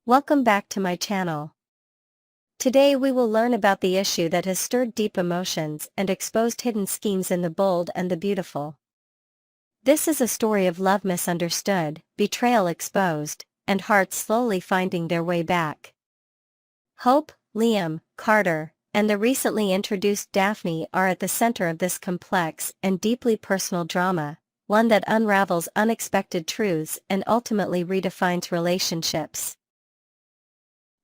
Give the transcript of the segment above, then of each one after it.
Welcome back to my channel. Today we will learn about the issue that has stirred deep emotions and exposed hidden schemes in the bold and the beautiful. This is a story of love misunderstood, betrayal exposed, and hearts slowly finding their way back. Hope, Liam, Carter, and the recently introduced Daphne are at the center of this complex and deeply personal drama, one that unravels unexpected truths and ultimately redefines relationships.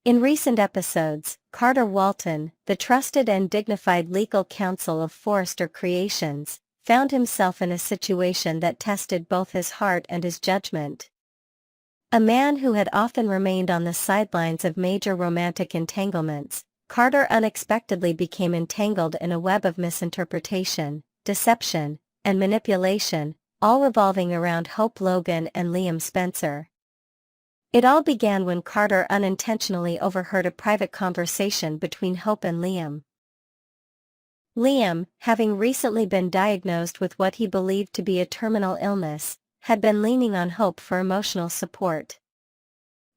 In recent episodes, Carter Walton, the trusted and dignified legal counsel of Forrester Creations, found himself in a situation that tested both his heart and his judgment. A man who had often remained on the sidelines of major romantic entanglements, Carter unexpectedly became entangled in a web of misinterpretation, deception, and manipulation, all revolving around Hope Logan and Liam Spencer. It all began when Carter unintentionally overheard a private conversation between Hope and Liam. Liam, having recently been diagnosed with what he believed to be a terminal illness, had been leaning on Hope for emotional support.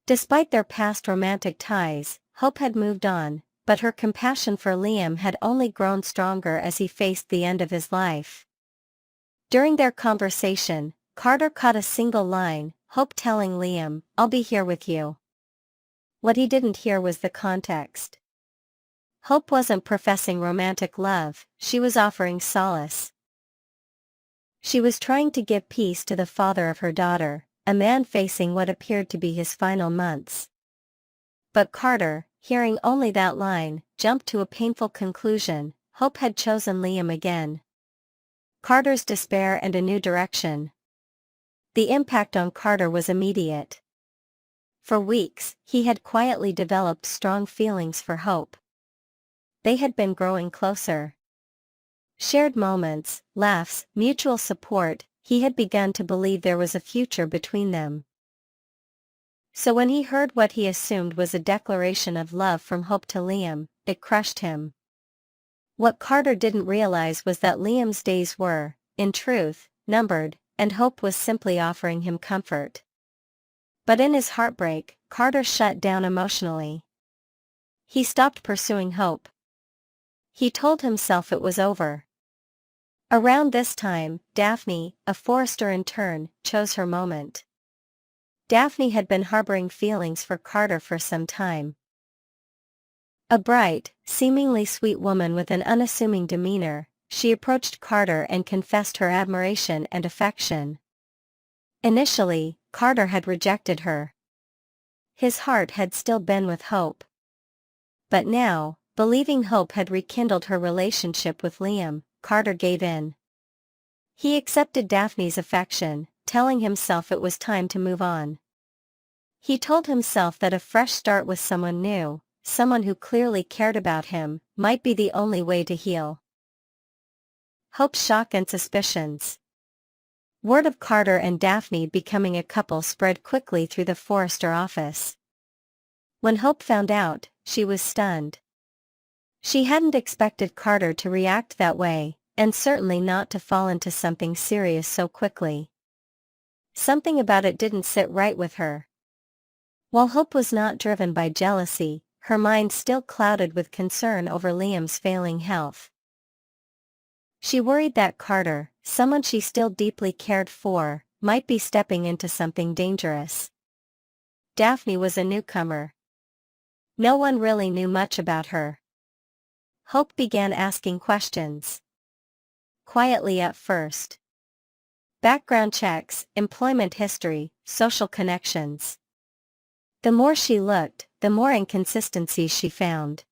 Despite their past romantic ties, Hope had moved on, but her compassion for Liam had only grown stronger as he faced the end of his life. During their conversation, Carter caught a single line, Hope telling Liam, "I'll be here with you." What he didn't hear was the context. Hope wasn't professing romantic love, she was offering solace. She was trying to give peace to the father of her daughter, a man facing what appeared to be his final months. But Carter, hearing only that line, jumped to a painful conclusion: Hope had chosen Liam again. Carter's despair and a new direction. The impact on Carter was immediate. For weeks, he had quietly developed strong feelings for Hope. They had been growing closer. Shared moments, laughs, mutual support, he had begun to believe there was a future between them. So when he heard what he assumed was a declaration of love from Hope to Liam, it crushed him. What Carter didn't realize was that Liam's days were, in truth, numbered, and Hope was simply offering him comfort. But in his heartbreak, Carter shut down emotionally. He stopped pursuing Hope. He told himself it was over. Around this time, Daphne, a Forrester intern, chose her moment. Daphne had been harboring feelings for Carter for some time. A bright, seemingly sweet woman with an unassuming demeanor, she approached Carter and confessed her admiration and affection. Initially, Carter had rejected her. His heart had still been with Hope. But now, believing Hope had rekindled her relationship with Liam, Carter gave in. He accepted Daphne's affection, telling himself it was time to move on. He told himself that a fresh start with someone new, someone who clearly cared about him, might be the only way to heal. Hope's shock and suspicions. Word of Carter and Daphne becoming a couple spread quickly through the Forrester office. When Hope found out, she was stunned. She hadn't expected Carter to react that way, and certainly not to fall into something serious so quickly. Something about it didn't sit right with her. While Hope was not driven by jealousy, her mind still clouded with concern over Liam's failing health. She worried that Carter, someone she still deeply cared for, might be stepping into something dangerous. Daphne was a newcomer. No one really knew much about her. Hope began asking questions. Quietly at first. Background checks, employment history, social connections. The more she looked, the more inconsistencies she found.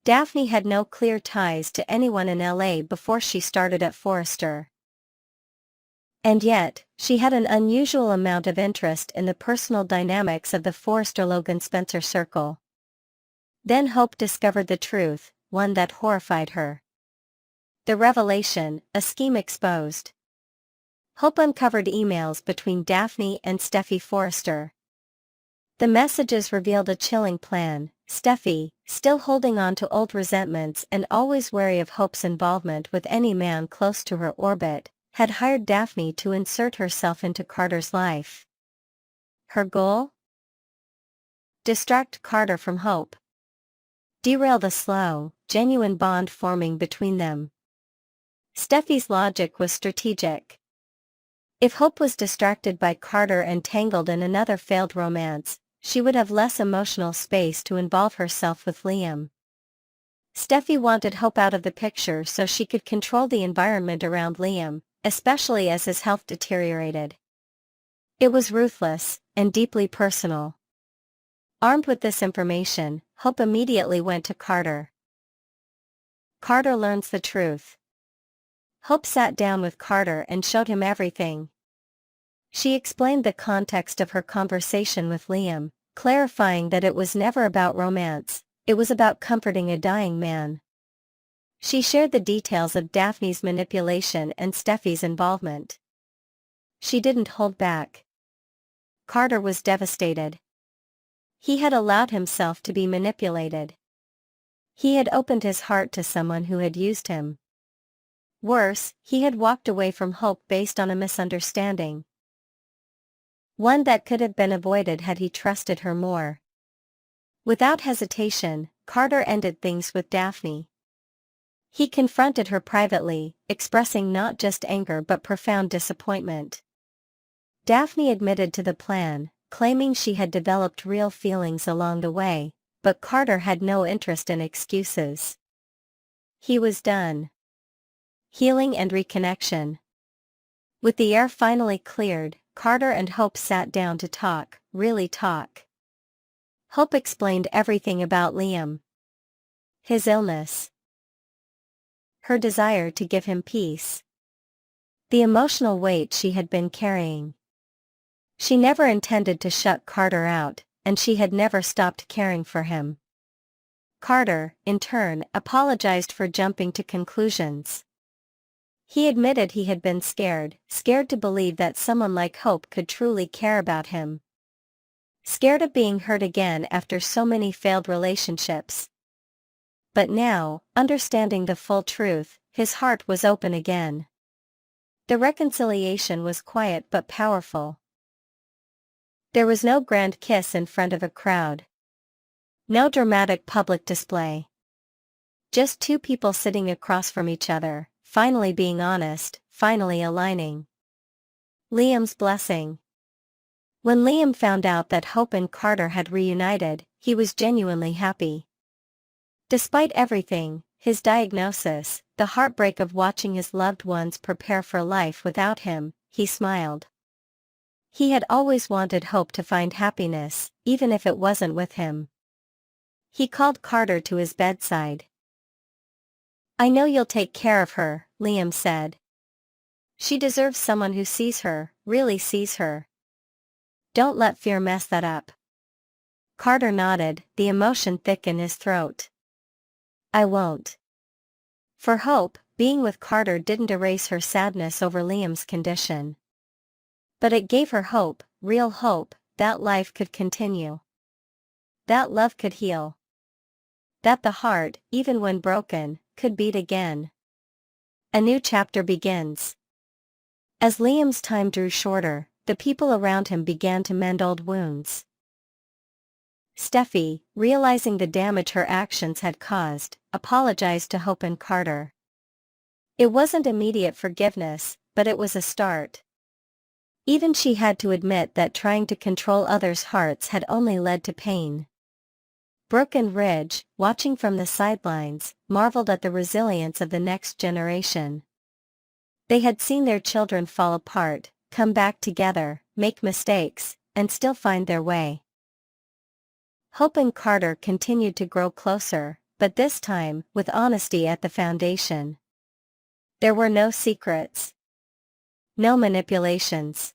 Daphne had no clear ties to anyone in LA before she started at Forrester. And yet, she had an unusual amount of interest in the personal dynamics of the Forrester-Logan Spencer circle. Then Hope discovered the truth, one that horrified her. The revelation, a scheme exposed. Hope uncovered emails between Daphne and Steffi Forrester. The messages revealed a chilling plan. Steffi, still holding on to old resentments and always wary of Hope's involvement with any man close to her orbit, had hired Daphne to insert herself into Carter's life. Her goal? Distract Carter from Hope. Derail the slow, genuine bond forming between them. Steffi's logic was strategic. If Hope was distracted by Carter and tangled in another failed romance, she would have less emotional space to involve herself with Liam. Steffi wanted Hope out of the picture so she could control the environment around Liam, especially as his health deteriorated. It was ruthless, and deeply personal. Armed with this information, Hope immediately went to Carter. Carter learns the truth. Hope sat down with Carter and showed him everything. She explained the context of her conversation with Liam, clarifying that it was never about romance, it was about comforting a dying man. She shared the details of Daphne's manipulation and Steffi's involvement. She didn't hold back. Carter was devastated. He had allowed himself to be manipulated. He had opened his heart to someone who had used him. Worse, he had walked away from Hope based on a misunderstanding. One that could have been avoided had he trusted her more. Without hesitation, Carter ended things with Daphne. He confronted her privately, expressing not just anger but profound disappointment. Daphne admitted to the plan, claiming she had developed real feelings along the way, but Carter had no interest in excuses. He was done. Healing and reconnection. With the air finally cleared, Carter and Hope sat down to talk, really talk. Hope explained everything about Liam. His illness. Her desire to give him peace. The emotional weight she had been carrying. She never intended to shut Carter out, and she had never stopped caring for him. Carter, in turn, apologized for jumping to conclusions. He admitted he had been scared to believe that someone like Hope could truly care about him. Scared of being hurt again after so many failed relationships. But now, understanding the full truth, his heart was open again. The reconciliation was quiet but powerful. There was no grand kiss in front of a crowd. No dramatic public display. Just two people sitting across from each other, finally being honest, finally aligning. Liam's blessing. When Liam found out that Hope and Carter had reunited, he was genuinely happy. Despite everything, his diagnosis, the heartbreak of watching his loved ones prepare for life without him, he smiled. He had always wanted Hope to find happiness, even if it wasn't with him. He called Carter to his bedside. "I know you'll take care of her," Liam said. "She deserves someone who sees her, really sees her. Don't let fear mess that up." Carter nodded, the emotion thick in his throat. "I won't." For Hope, being with Carter didn't erase her sadness over Liam's condition. But it gave her hope, real hope, that life could continue. That love could heal. That the heart, even when broken, could beat again. A new chapter begins. As Liam's time drew shorter, the people around him began to mend old wounds. Steffi, realizing the damage her actions had caused, apologized to Hope and Carter. It wasn't immediate forgiveness, but it was a start. Even she had to admit that trying to control others' hearts had only led to pain. Brooke and Ridge, watching from the sidelines, marveled at the resilience of the next generation. They had seen their children fall apart, come back together, make mistakes, and still find their way. Hope and Carter continued to grow closer, but this time, with honesty at the foundation. There were no secrets. No manipulations.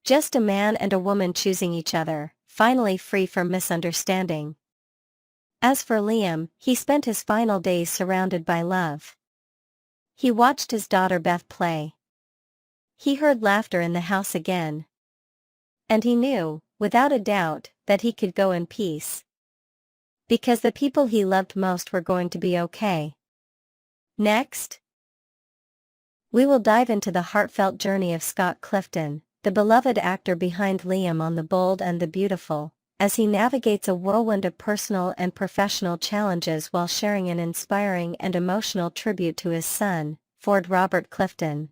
Just a man and a woman choosing each other, finally free from misunderstanding. As for Liam, he spent his final days surrounded by love. He watched his daughter Beth play. He heard laughter in the house again. And he knew, without a doubt, that he could go in peace. Because the people he loved most were going to be okay. Next, we will dive into the heartfelt journey of Scott Clifton, the beloved actor behind Liam on The Bold and the Beautiful, as he navigates a whirlwind of personal and professional challenges while sharing an inspiring and emotional tribute to his son, Ford Robert Clifton.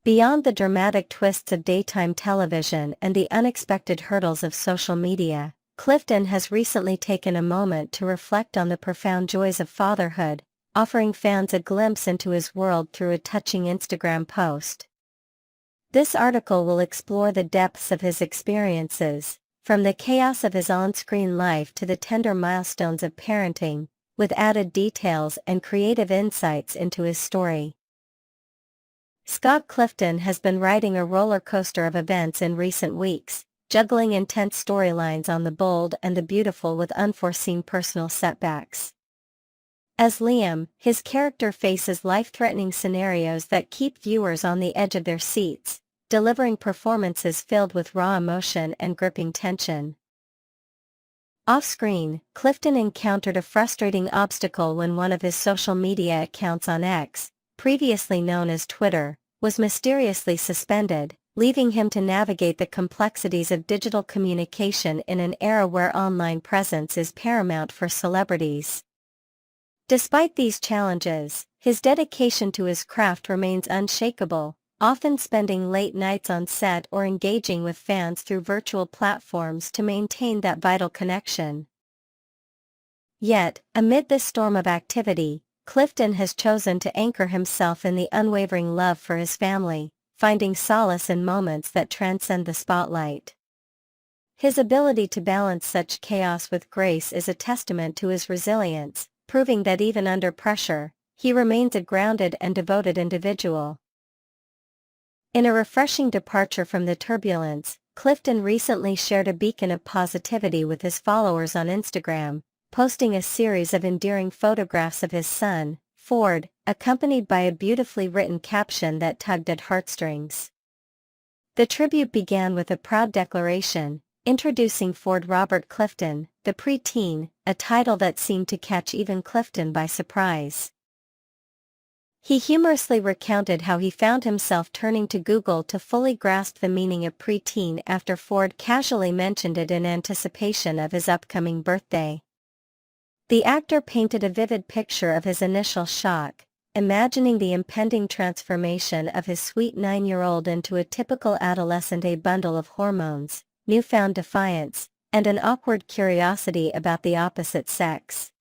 Beyond the dramatic twists of daytime television and the unexpected hurdles of social media, Clifton has recently taken a moment to reflect on the profound joys of fatherhood, offering fans a glimpse into his world through a touching Instagram post. This article will explore the depths of his experiences, from the chaos of his on-screen life to the tender milestones of parenting, with added details and creative insights into his story. Scott Clifton has been riding a roller coaster of events in recent weeks, juggling intense storylines on the bold and the beautiful with unforeseen personal setbacks. As Liam, his character faces life-threatening scenarios that keep viewers on the edge of their seats, delivering performances filled with raw emotion and gripping tension. Off-screen, Clifton encountered a frustrating obstacle when one of his social media accounts on X, previously known as Twitter, was mysteriously suspended, leaving him to navigate the complexities of digital communication in an era where online presence is paramount for celebrities. Despite these challenges, his dedication to his craft remains unshakable, often spending late nights on set or engaging with fans through virtual platforms to maintain that vital connection. Yet, amid this storm of activity, Clifton has chosen to anchor himself in the unwavering love for his family, finding solace in moments that transcend the spotlight. His ability to balance such chaos with grace is a testament to his resilience, proving that even under pressure, he remains a grounded and devoted individual. In a refreshing departure from the turbulence, Clifton recently shared a beacon of positivity with his followers on Instagram, posting a series of endearing photographs of his son, Ford, accompanied by a beautifully written caption that tugged at heartstrings. The tribute began with a proud declaration, introducing Ford Robert Clifton, the preteen, a title that seemed to catch even Clifton by surprise. He humorously recounted how he found himself turning to Google to fully grasp the meaning of preteen after Ford casually mentioned it in anticipation of his upcoming birthday. The actor painted a vivid picture of his initial shock, imagining the impending transformation of his sweet 9-year-old into a typical adolescent, a bundle of hormones, newfound defiance, and an awkward curiosity about the opposite sex.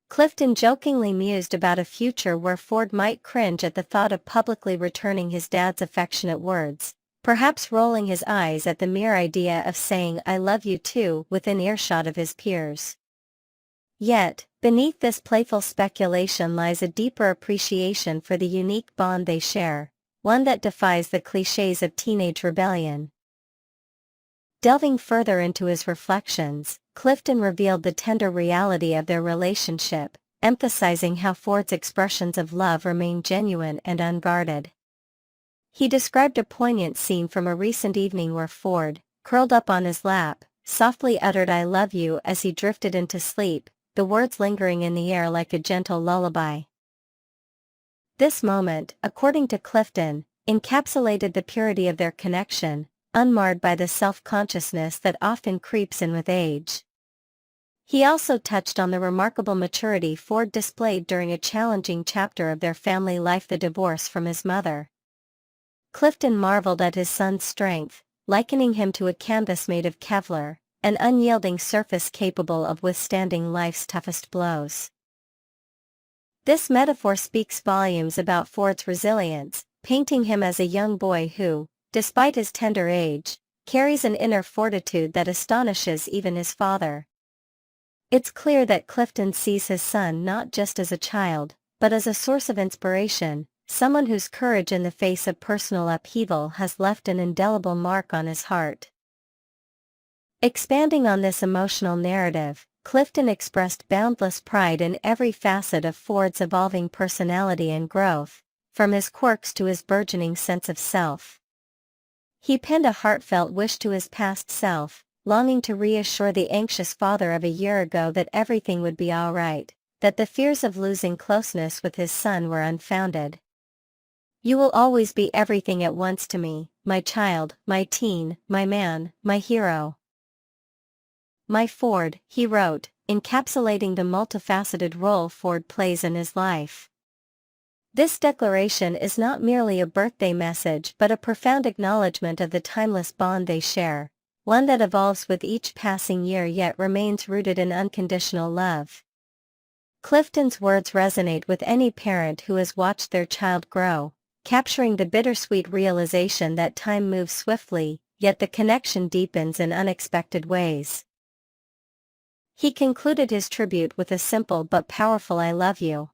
Clifton jokingly mused about a future where Ford might cringe at the thought of publicly returning his dad's affectionate words, perhaps rolling his eyes at the mere idea of saying "I love you too" within earshot of his peers. Yet, beneath this playful speculation lies a deeper appreciation for the unique bond they share, one that defies the clichés of teenage rebellion. Delving further into his reflections, Clifton revealed the tender reality of their relationship, emphasizing how Ford's expressions of love remain genuine and unguarded. He described a poignant scene from a recent evening where Ford, curled up on his lap, softly uttered "I love you" as he drifted into sleep, the words lingering in the air like a gentle lullaby. This moment, according to Clifton, encapsulated the purity of their connection, unmarred by the self-consciousness that often creeps in with age. He also touched on the remarkable maturity Ford displayed during a challenging chapter of their family life, the divorce from his mother. Clifton marveled at his son's strength, likening him to a canvas made of Kevlar, an unyielding surface capable of withstanding life's toughest blows. This metaphor speaks volumes about Ford's resilience, painting him as a young boy who, despite his tender age, carries an inner fortitude that astonishes even his father. It's clear that Clifton sees his son not just as a child, but as a source of inspiration, someone whose courage in the face of personal upheaval has left an indelible mark on his heart. Expanding on this emotional narrative, Clifton expressed boundless pride in every facet of Ford's evolving personality and growth, from his quirks to his burgeoning sense of self. He penned a heartfelt wish to his past self, longing to reassure the anxious father of a year ago that everything would be all right, that the fears of losing closeness with his son were unfounded. "You will always be everything at once to me, my child, my teen, my man, my hero," My Ford, he wrote, encapsulating the multifaceted role Ford plays in his life. This declaration is not merely a birthday message but a profound acknowledgement of the timeless bond they share, one that evolves with each passing year yet remains rooted in unconditional love. Clifton's words resonate with any parent who has watched their child grow, capturing the bittersweet realization that time moves swiftly, yet the connection deepens in unexpected ways. He concluded his tribute with a simple but powerful "I love you.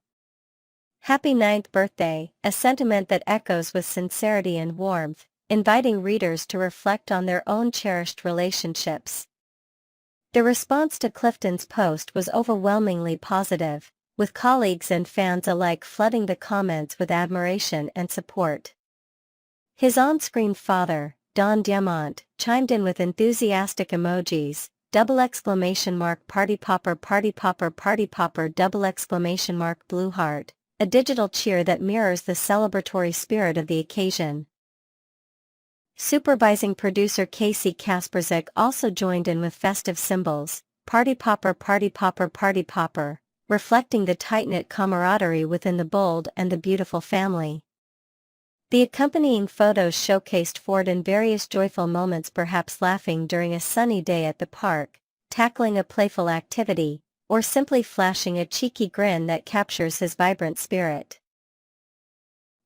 Happy 9th birthday," a sentiment that echoes with sincerity and warmth, inviting readers to reflect on their own cherished relationships. The response to Clifton's post was overwhelmingly positive, with colleagues and fans alike flooding the comments with admiration and support. His on-screen father, Don Diamant, chimed in with enthusiastic emojis, "!! Party popper blue heart, a digital cheer that mirrors the celebratory spirit of the occasion. Supervising producer Casey Kasperzik also joined in with festive symbols, party popper, reflecting the tight-knit camaraderie within the Bold and the Beautiful family. The accompanying photos showcased Ford in various joyful moments, perhaps laughing during a sunny day at the park, tackling a playful activity, or simply flashing a cheeky grin that captures his vibrant spirit.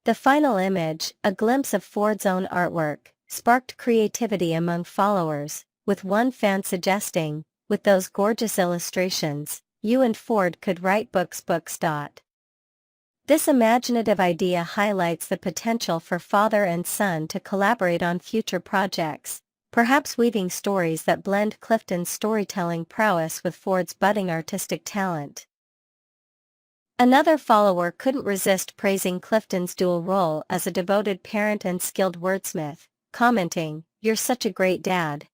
The final image, a glimpse of Ford's own artwork, sparked creativity among followers, with one fan suggesting, "With those gorgeous illustrations, you and Ford could write books. This imaginative idea highlights the potential for father and son to collaborate on future projects, perhaps weaving stories that blend Clifton's storytelling prowess with Ford's budding artistic talent. Another follower couldn't resist praising Clifton's dual role as a devoted parent and skilled wordsmith, commenting, "You're such a great dad.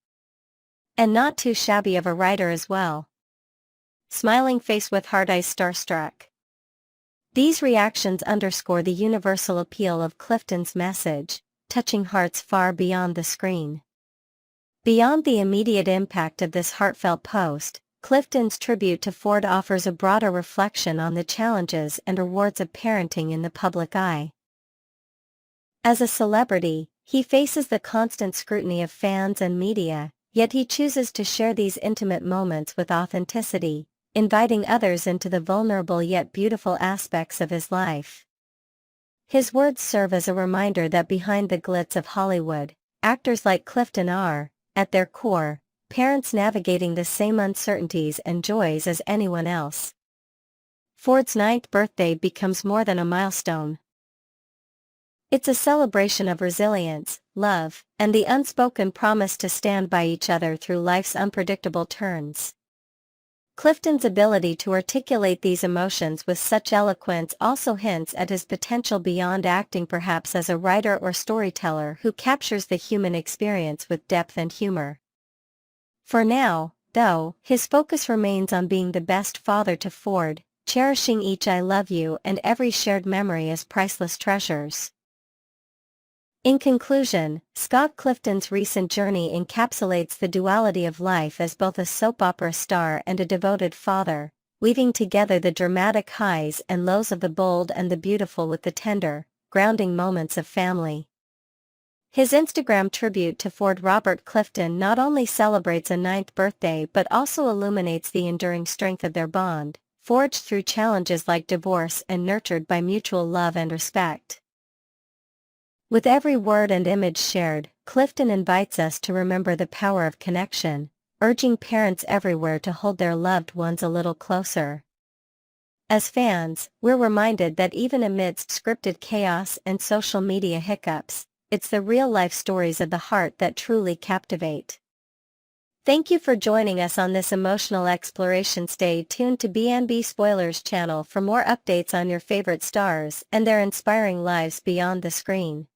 And not too shabby of a writer as well." Smiling face with heart eyes starstruck. These reactions underscore the universal appeal of Clifton's message, touching hearts far beyond the screen. Beyond the immediate impact of this heartfelt post, Clifton's tribute to Ford offers a broader reflection on the challenges and rewards of parenting in the public eye. As a celebrity, he faces the constant scrutiny of fans and media, yet he chooses to share these intimate moments with authenticity, inviting others into the vulnerable yet beautiful aspects of his life. His words serve as a reminder that behind the glitz of Hollywood, actors like Clifton are, at their core, parents navigating the same uncertainties and joys as anyone else. Ford's 9th birthday becomes more than a milestone. It's a celebration of resilience, love, and the unspoken promise to stand by each other through life's unpredictable turns. Clifton's ability to articulate these emotions with such eloquence also hints at his potential beyond acting, perhaps as a writer or storyteller who captures the human experience with depth and humor. For now, though, his focus remains on being the best father to Ford, cherishing each "I love you" and every shared memory as priceless treasures. In conclusion, Scott Clifton's recent journey encapsulates the duality of life as both a soap opera star and a devoted father, weaving together the dramatic highs and lows of the bold and the beautiful with the tender, grounding moments of family. His Instagram tribute to Ford Robert Clifton not only celebrates a 9th birthday but also illuminates the enduring strength of their bond, forged through challenges like divorce and nurtured by mutual love and respect. With every word and image shared, Clifton invites us to remember the power of connection, urging parents everywhere to hold their loved ones a little closer. As fans, we're reminded that even amidst scripted chaos and social media hiccups, it's the real-life stories of the heart that truly captivate. Thank you for joining us on this emotional exploration. Stay tuned to BNB Spoilers channel for more updates on your favorite stars and their inspiring lives beyond the screen.